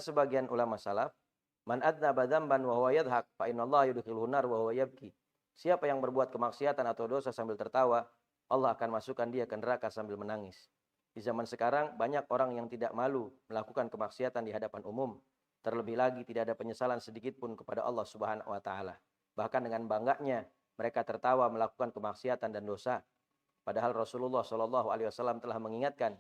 Kata sebagian ulama salaf, "Man adznaba dzamban wa huwa yadhhak fa innallaha yudkhiluhu nar wa huwa yabki." Siapa yang berbuat kemaksiatan atau dosa sambil tertawa, Allah akan masukkan dia ke neraka sambil menangis. Di zaman sekarang banyak orang yang tidak malu melakukan kemaksiatan di hadapan umum. Terlebih lagi tidak ada penyesalan sedikit pun kepada Allah Subhanahu wa taala. Bahkan dengan bangganya mereka tertawa melakukan kemaksiatan dan dosa. Padahal Rasulullah Shallallahu alaihi wasallam telah mengingatkan,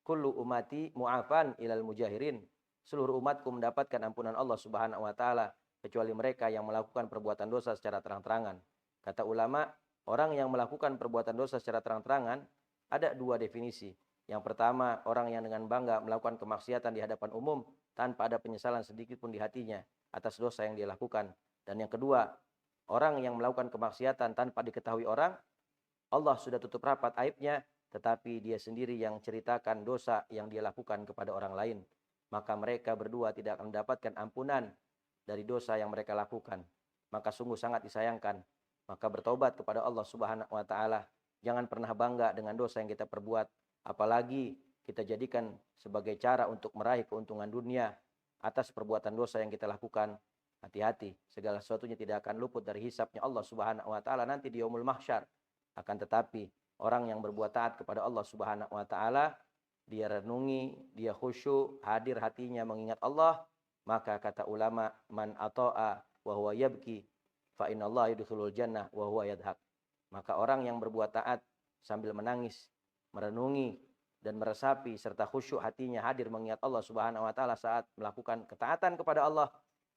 "Kullu ummati mu'afan ilal mujahirin." Seluruh umatku mendapatkan ampunan Allah Subhanahu wa taala kecuali mereka yang melakukan perbuatan dosa secara terang-terangan. Kata ulama, orang yang melakukan perbuatan dosa secara terang-terangan ada dua definisi. Yang pertama, orang yang dengan bangga melakukan kemaksiatan di hadapan umum tanpa ada penyesalan sedikit pun di hatinya atas dosa yang dia lakukan. Dan yang kedua, orang yang melakukan kemaksiatan tanpa diketahui orang, Allah sudah tutup rapat aibnya, tetapi dia sendiri yang ceritakan dosa yang dia lakukan kepada orang lain. Maka mereka berdua tidak akan mendapatkan ampunan dari dosa yang mereka lakukan. Maka sungguh sangat disayangkan. Maka bertobat kepada Allah Subhanahu wa taala. Jangan pernah bangga dengan dosa yang kita perbuat, apalagi kita jadikan sebagai cara untuk meraih keuntungan dunia atas perbuatan dosa yang kita lakukan. Hati-hati, segala sesuatunya tidak akan luput dari hisabnya Allah Subhanahu wa taala nanti di yaumul mahsyar. Akan tetapi orang yang berbuat taat kepada Allah Subhanahu wa taala, dia renungi, dia khusyuk, hadir hatinya mengingat Allah, maka kata ulama, man ata'a wa huwa yabki fa innallaha yudkhilul jannah wa huwa yadhak. Maka orang yang berbuat taat sambil menangis, merenungi dan meresapi serta khusyuk hatinya hadir mengingat Allah Subhanahu wa taala saat melakukan ketaatan kepada Allah,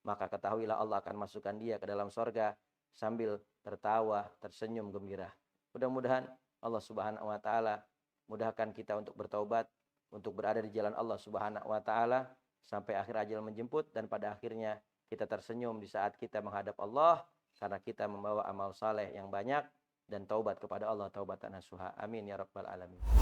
maka ketahuilah Allah akan masukkan dia ke dalam sorga sambil tertawa, tersenyum gembira. Mudah-mudahan Allah Subhanahu wa taala mudahkan kita untuk bertaubat, untuk berada di jalan Allah Subhanahu wa taala sampai akhir ajal menjemput, dan pada akhirnya kita tersenyum di saat kita menghadap Allah karena kita membawa amal saleh yang banyak dan taubat kepada Allah taubatan nasuha. Amin ya rabbal alamin.